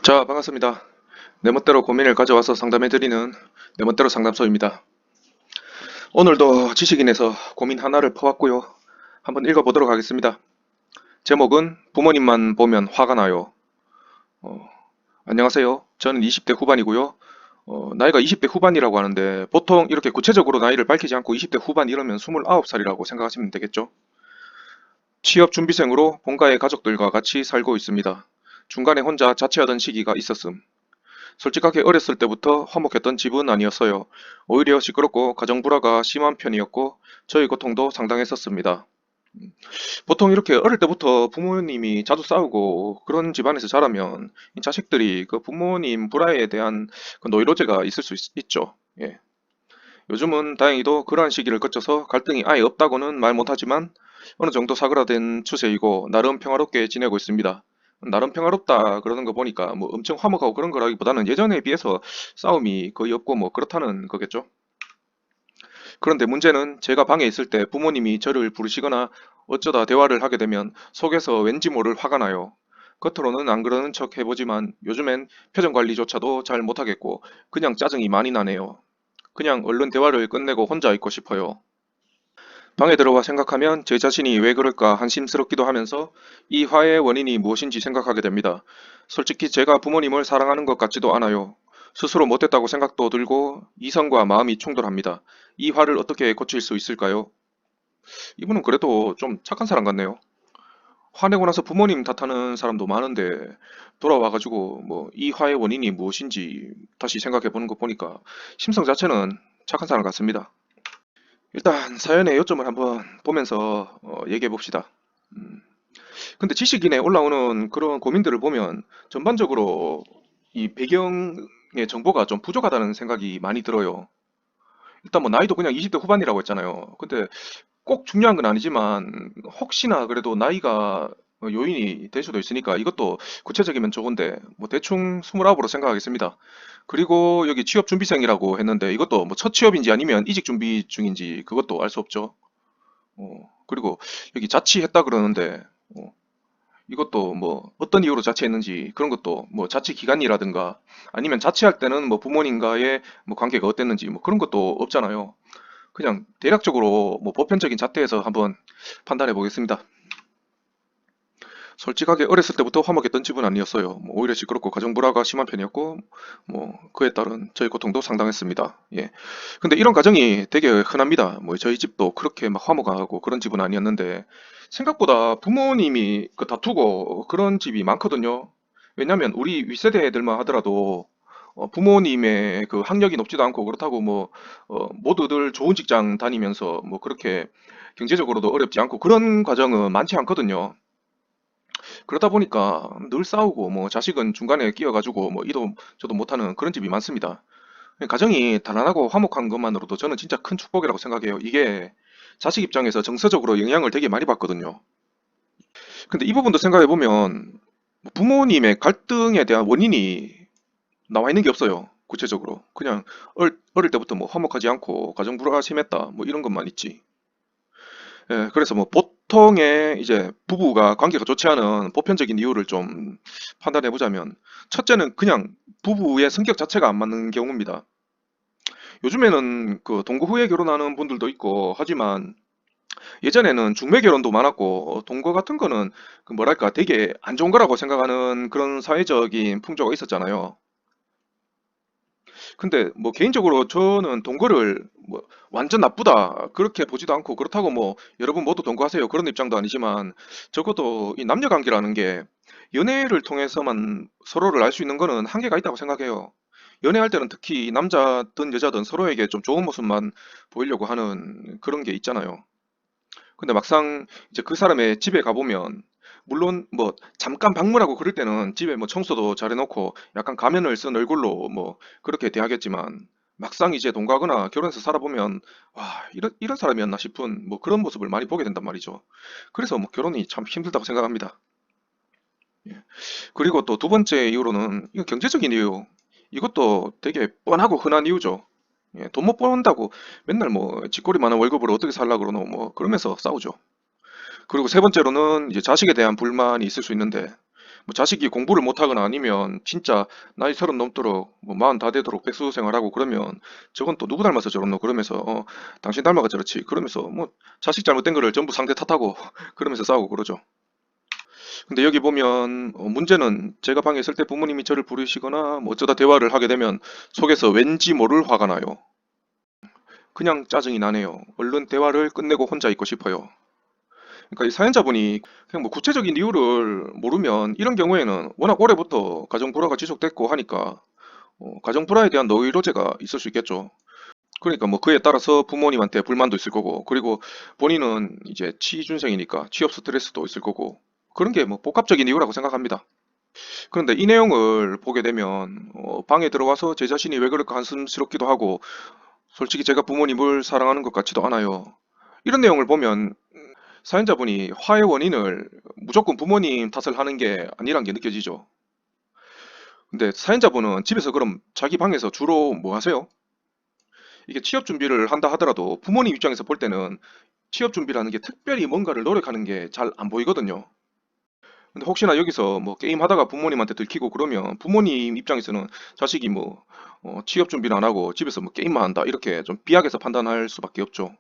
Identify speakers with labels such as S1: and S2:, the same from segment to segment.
S1: 자, 반갑습니다. 내 멋대로 고민을 가져와서 상담해드리는 내 멋대로 상담소입니다. 오늘도 지식인에서 고민 하나를 퍼왔고요. 한번 읽어보도록 하겠습니다. 제목은 부모님만 보면 화가 나요. 어, 안녕하세요. 저는 20대 후반이고요. 나이가 20대 후반이라고 하는데 보통 이렇게 구체적으로 나이를 밝히지 않고 20대 후반 이러면 29살이라고 생각하시면 되겠죠. 취업 준비생으로 본가의 가족들과 같이 살고 있습니다. 중간에 혼자 자취하던 시기가 있었음. 솔직하게 어렸을 때부터 화목했던 집은 아니었어요. 오히려 시끄럽고 가정 불화가 심한 편이었고 저희 고통도 상당했었습니다. 보통 이렇게 어릴 때부터 부모님이 자주 싸우고 그런 집안에서 자라면 이 자식들이 그 부모님 불화에 대한 그 노이로제가 있을 수 있죠. 예. 요즘은 다행히도 그러한 시기를 거쳐서 갈등이 아예 없다고는 말 못하지만 어느 정도 사그라든 추세이고 나름 평화롭게 지내고 있습니다. 나름 평화롭다 그러는 거 보니까 뭐 엄청 화목하고 그런 거라기보다는 예전에 비해서 싸움이 거의 없고 뭐 그렇다는 거겠죠. 그런데 문제는 제가 방에 있을 때 부모님이 저를 부르시거나 어쩌다 대화를 하게 되면 속에서 왠지 모를 화가 나요. 겉으로는 안 그러는 척 해보지만 요즘엔 표정 관리조차도 잘 못하겠고 그냥 짜증이 많이 나네요. 그냥 얼른 대화를 끝내고 혼자 있고 싶어요. 방에 들어와 생각하면 제 자신이 왜 그럴까 한심스럽기도 하면서 이 화의 원인이 무엇인지 생각하게 됩니다. 솔직히 제가 부모님을 사랑하는 것 같지도 않아요. 스스로 못했다고 생각도 들고 이성과 마음이 충돌합니다. 이 화를 어떻게 고칠 수 있을까요? 이분은 그래도 좀 착한 사람 같네요. 화내고 나서 부모님 탓하는 사람도 많은데 돌아와가지고 뭐 이 화의 원인이 무엇인지 다시 생각해 보는 거 보니까 심성 자체는 착한 사람 같습니다. 일단 사연의 요점을 한번 보면서 얘기해 봅시다. 음, 근데 지식인에 올라오는 그런 고민들을 보면 전반적으로 이 배경의 정보가 좀 부족하다는 생각이 많이 들어요. 일단 뭐 나이도 그냥 20대 후반이라고 했잖아요. 근데 꼭 중요한 건 아니지만 혹시나 그래도 나이가 요인이 될 수도 있으니까 이것도 구체적이면 좋은데 뭐 대충 29으로 생각하겠습니다. 그리고 여기 취업 준비생이라고 했는데 이것도 뭐 첫 취업인지 아니면 이직 준비 중인지 그것도 알 수 없죠. 그리고 여기 자취했다 그러는데 어, 이것도 뭐 어떤 이유로 자취했는지 그런 것도 뭐 자취 기간이라든가 아니면 자취할 때는 뭐 부모님과의 뭐 관계가 어땠는지 뭐 그런 것도 없잖아요. 그냥 대략적으로 뭐 보편적인 잣대에서 한번 판단해 보겠습니다. 솔직하게 어렸을 때부터 화목했던 집은 아니었어요. 뭐 오히려 시끄럽고 가정 불화가 심한 편이었고 뭐 그에 따른 저희 고통도 상당했습니다. 예. 근데 이런 가정이 되게 흔합니다. 뭐 저희 집도 그렇게 막 화목하고 그런 집은 아니었는데 생각보다 부모님이 그 다투고 그런 집이 많거든요. 왜냐면 우리 윗세대 애들만 하더라도 부모님의 그 학력이 높지도 않고 그렇다고 뭐 모두들 좋은 직장 다니면서 뭐 그렇게 경제적으로도 어렵지 않고 그런 가정은 많지 않거든요. 그러다 보니까 늘 싸우고 뭐 자식은 중간에 끼어가지고 뭐 이도 저도 못하는 그런 집이 많습니다. 가정이 단란하고 화목한 것만으로도 저는 진짜 큰 축복이라고 생각해요. 이게 자식 입장에서 정서적으로 영향을 되게 많이 받거든요. 근데 이 부분도 생각해 보면 부모님의 갈등에 대한 원인이 나와 있는 게 없어요. 구체적으로. 그냥 어릴 때부터 뭐 화목하지 않고 가정 불화가 심했다. 뭐 이런 것만 있지. 예, 그래서 뭐 보통의 이제 부부가 관계가 좋지 않은 보편적인 이유를 좀 판단해 보자면 첫째는 그냥 부부의 성격 자체가 안 맞는 경우입니다. 요즘에는 그 동거 후에 결혼하는 분들도 있고 하지만 예전에는 중매 결혼도 많았고 동거 같은 거는 그 뭐랄까 되게 안 좋은 거라고 생각하는 그런 사회적인 풍조가 있었잖아요. 근데 뭐 개인적으로 저는 동거를 뭐 완전 나쁘다 그렇게 보지도 않고 그렇다고 뭐 여러분 모두 동거하세요 그런 입장도 아니지만 적어도 이 남녀 관계라는 게 연애를 통해서만 서로를 알 수 있는 거는 한계가 있다고 생각해요. 연애할 때는 특히 남자든 여자든 서로에게 좀 좋은 모습만 보이려고 하는 그런 게 있잖아요. 근데 막상 이제 그 사람의 집에 가보면 물론 뭐 잠깐 방문하고 그럴 때는 집에 뭐 청소도 잘해놓고 약간 가면을 쓴 얼굴로 뭐 그렇게 대하겠지만 막상 이제 동거하거나 결혼해서 살아보면 와 이런 사람이었나 싶은 뭐 그런 모습을 많이 보게 된단 말이죠. 그래서 뭐 결혼이 참 힘들다고 생각합니다. 예. 그리고 또 두 번째 이유로는 이거 경제적인 이유. 이것도 되게 뻔하고 흔한 이유죠. 예, 돈 못 번다고 맨날 뭐 쥐꼬리 많은 월급으로 어떻게 살라 그러노 뭐 그러면서 싸우죠. 그리고 세 번째로는 이제 자식에 대한 불만이 있을 수 있는데 뭐 자식이 공부를 못하거나 아니면 진짜 나이 30 넘도록 뭐 40 다 되도록 백수 생활하고 그러면 저건 또 누구 닮아서 저렇노 그러면서 당신 닮아가 저렇지 그러면서 뭐 자식 잘못된 거를 전부 상대 탓하고 그러면서 싸우고 그러죠. 근데 여기 보면 문제는 제가 방에 있을 때 부모님이 저를 부르시거나 뭐 어쩌다 대화를 하게 되면 속에서 왠지 모를 화가 나요. 그냥 짜증이 나네요. 얼른 대화를 끝내고 혼자 있고 싶어요. 그러니까 이 사연자분이 그냥 뭐 구체적인 이유를 모르면 이런 경우에는 워낙 오래부터 가정 불화가 지속됐고 하니까 가정 불화에 대한 노이로제가 있을 수 있겠죠. 그러니까 뭐 그에 따라서 부모님한테 불만도 있을 거고 그리고 본인은 이제 취준생이니까 취업 스트레스도 있을 거고 그런 게 뭐 복합적인 이유라고 생각합니다. 그런데 이 내용을 보게 되면 방에 들어와서 제 자신이 왜 그럴까 한숨스럽기도 하고 솔직히 제가 부모님을 사랑하는 것 같지도 않아요. 이런 내용을 보면 사연자분이 화의 원인을 무조건 부모님 탓을 하는 게 아니란 게 느껴지죠. 근데 사연자분은 집에서 그럼 자기 방에서 주로 뭐 하세요? 이게 취업 준비를 한다 하더라도 부모님 입장에서 볼 때는 취업 준비라는 게 특별히 뭔가를 노력하는 게 잘 안 보이거든요. 근데 혹시나 여기서 뭐 게임 하다가 부모님한테 들키고 그러면 부모님 입장에서는 자식이 뭐 취업 준비를 안 하고 집에서 뭐 게임만 한다 이렇게 좀 비약해서 판단할 수밖에 없죠.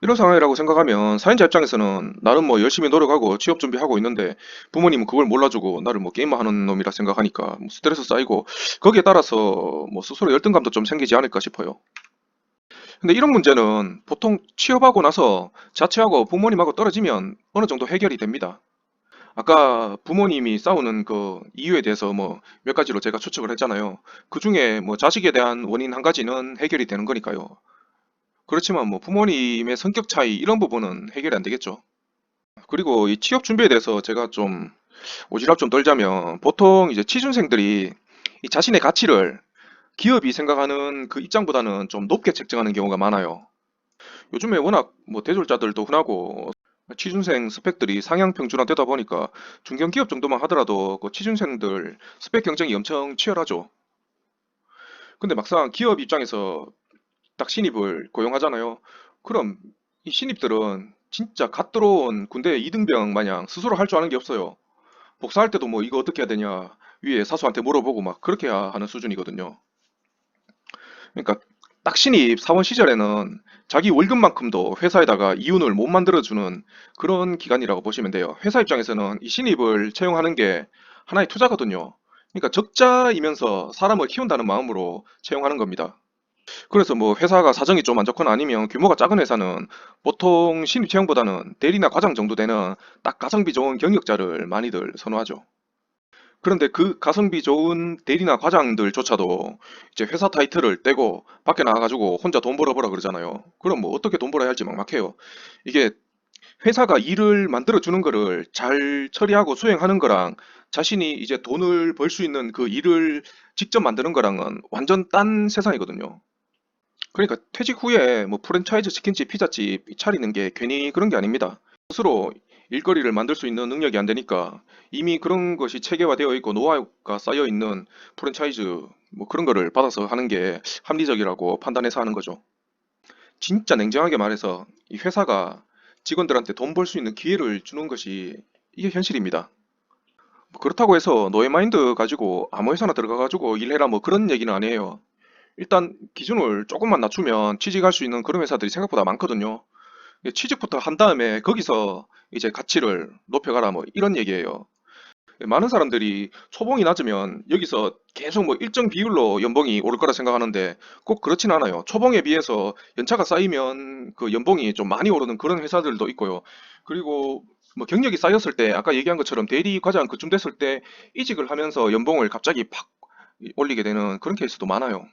S1: 이런 상황이라고 생각하면 사연자 입장에서는 나는 뭐 열심히 노력하고 취업 준비하고 있는데 부모님은 그걸 몰라주고 나를 뭐 게임만 하는 놈이라 생각하니까 뭐 스트레스 쌓이고 거기에 따라서 뭐 스스로 열등감도 좀 생기지 않을까 싶어요. 근데 이런 문제는 보통 취업하고 나서 자취하고 부모님하고 떨어지면 어느 정도 해결이 됩니다. 아까 부모님이 싸우는 그 이유에 대해서 뭐 몇 가지로 제가 추측을 했잖아요. 그 중에 뭐 자식에 대한 원인 한 가지는 해결이 되는 거니까요. 그렇지만 뭐 부모님의 성격 차이 이런 부분은 해결이 안 되겠죠. 그리고 이 취업 준비에 대해서 제가 좀 오지랖 좀 떨자면 보통 이제 취준생들이 이 자신의 가치를 기업이 생각하는 그 입장보다는 좀 높게 책정하는 경우가 많아요. 요즘에 워낙 뭐 대졸자들도 흔하고 취준생 스펙들이 상향 평준화되다 보니까 중견기업 정도만 하더라도 그 취준생들 스펙 경쟁이 엄청 치열하죠. 근데 막상 기업 입장에서 딱 신입을 고용하잖아요. 그럼 이 신입들은 진짜 갓 들어온 군대 이등병 마냥 스스로 할 줄 아는 게 없어요. 복사할 때도 뭐 이거 어떻게 해야 되냐 위에 사수한테 물어보고 막 그렇게 해야 하는 수준이거든요. 그러니까 딱 신입 사원 시절에는 자기 월급만큼도 회사에다가 이윤을 못 만들어주는 그런 기간이라고 보시면 돼요. 회사 입장에서는 이 신입을 채용하는 게 하나의 투자거든요. 그러니까 적자이면서 사람을 키운다는 마음으로 채용하는 겁니다. 그래서 뭐 회사가 사정이 좀 안 좋거나 아니면 규모가 작은 회사는 보통 신입 채용보다는 대리나 과장 정도 되는 딱 가성비 좋은 경력자를 많이들 선호하죠. 그런데 그 가성비 좋은 대리나 과장들조차도 이제 회사 타이틀을 떼고 밖에 나가가지고 혼자 돈 벌어보라 그러잖아요. 그럼 뭐 어떻게 돈 벌어야 할지 막막해요. 이게 회사가 일을 만들어주는 거를 잘 처리하고 수행하는 거랑 자신이 이제 돈을 벌 수 있는 그 일을 직접 만드는 거랑은 완전 딴 세상이거든요. 그러니까 퇴직 후에 뭐 프랜차이즈 치킨집, 피자집 차리는 게 괜히 그런 게 아닙니다. 스스로 일거리를 만들 수 있는 능력이 안 되니까 이미 그런 것이 체계화되어 있고 노하우가 쌓여 있는 프랜차이즈 뭐 그런 거를 받아서 하는 게 합리적이라고 판단해서 하는 거죠. 진짜 냉정하게 말해서 이 회사가 직원들한테 돈 벌 수 있는 기회를 주는 것이 이게 현실입니다. 뭐 그렇다고 해서 노예 마인드 가지고 아무 회사나 들어가가지고 일해라 뭐 그런 얘기는 아니에요. 일단 기준을 조금만 낮추면 취직할 수 있는 그런 회사들이 생각보다 많거든요. 취직부터 한 다음에 거기서 이제 가치를 높여가라 뭐 이런 얘기예요. 많은 사람들이 초봉이 낮으면 여기서 계속 뭐 일정 비율로 연봉이 오를 거라 생각하는데 꼭 그렇진 않아요. 초봉에 비해서 연차가 쌓이면 그 연봉이 좀 많이 오르는 그런 회사들도 있고요. 그리고 뭐 경력이 쌓였을 때 아까 얘기한 것처럼 대리 과장 그쯤 됐을 때 이직을 하면서 연봉을 갑자기 팍 올리게 되는 그런 케이스도 많아요.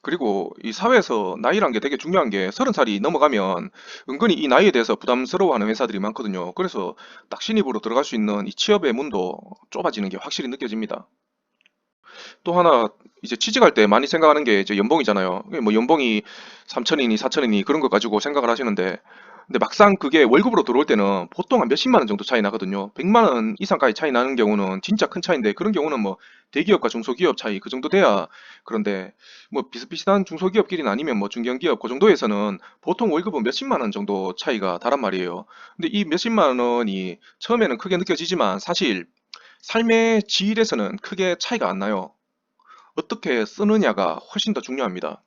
S1: 그리고 이 사회에서 나이란 게 되게 중요한 게 30살이 넘어가면 은근히 이 나이에 대해서 부담스러워하는 회사들이 많거든요. 그래서 딱 신입으로 들어갈 수 있는 이 취업의 문도 좁아지는 게 확실히 느껴집니다. 또 하나 이제 취직할 때 많이 생각하는 게 이제 연봉이잖아요. 뭐 연봉이 3천이니 4천이니 그런 거 가지고 생각을 하시는데 근데 막상 그게 월급으로 들어올 때는 보통 한 몇십만 원 정도 차이 나거든요. 100만 원 이상까지 차이 나는 경우는 진짜 큰 차이인데 그런 경우는 뭐 대기업과 중소기업 차이 그 정도 돼야 그런데 뭐 비슷비슷한 중소기업끼리는 아니면 뭐 중견기업 그 정도에서는 보통 월급은 몇십만 원 정도 차이가 다란 말이에요. 근데 이 몇십만 원이 처음에는 크게 느껴지지만 사실 삶의 질에서는 크게 차이가 안 나요. 어떻게 쓰느냐가 훨씬 더 중요합니다.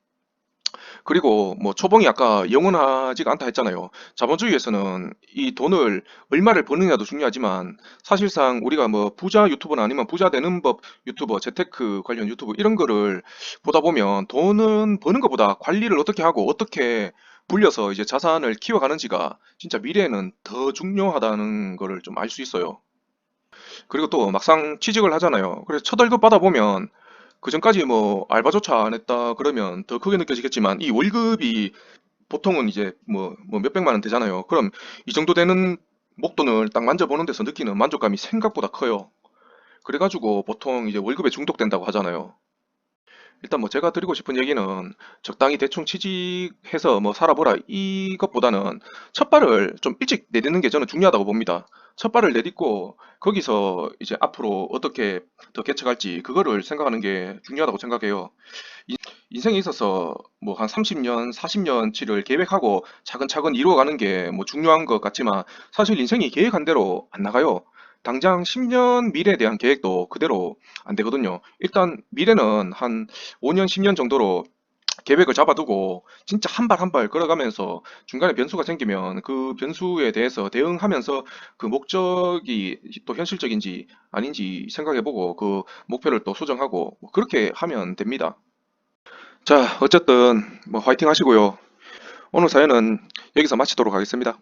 S1: 그리고 뭐 초봉이 아까 영원하지가 않다 했잖아요. 자본주의에서는 이 돈을 얼마를 버느냐도 중요하지만 사실상 우리가 뭐 부자 유튜버나 아니면 부자 되는 법 유튜버, 재테크 관련 유튜브 이런 거를 보다 보면 돈은 버는 것보다 관리를 어떻게 하고 어떻게 불려서 이제 자산을 키워가는지가 진짜 미래에는 더 중요하다는 거를 좀 알 수 있어요. 그리고 또 막상 취직을 하잖아요. 그래서 첫 월급 받아보면 그전까지 뭐 알바조차 안 했다 그러면 더 크게 느껴지겠지만 이 월급이 보통은 이제 뭐 몇백만 원 되잖아요. 그럼 이 정도 되는 목돈을 딱 만져보는 데서 느끼는 만족감이 생각보다 커요. 그래가지고 보통 이제 월급에 중독된다고 하잖아요. 일단 뭐 제가 드리고 싶은 얘기는 적당히 대충 취직해서 뭐 살아보라 이것보다는 첫 발을 좀 일찍 내딛는 게 저는 중요하다고 봅니다. 첫 발을 내딛고 거기서 이제 앞으로 어떻게 더 개척할지 그거를 생각하는 게 중요하다고 생각해요. 인생에 있어서 뭐 한 30년, 40년치를 계획하고 차근차근 이루어가는 게 뭐 중요한 것 같지만 사실 인생이 계획한 대로 안 나가요. 당장 10년 미래에 대한 계획도 그대로 안 되거든요. 일단 미래는 한 5년, 10년 정도로 계획을 잡아두고 진짜 한 발 한 발 걸어가면서 중간에 변수가 생기면 그 변수에 대해서 대응하면서 그 목적이 또 현실적인지 아닌지 생각해보고 그 목표를 또 수정하고 뭐 그렇게 하면 됩니다. 자, 어쨌든 뭐 화이팅 하시고요. 오늘 사연은 여기서 마치도록 하겠습니다.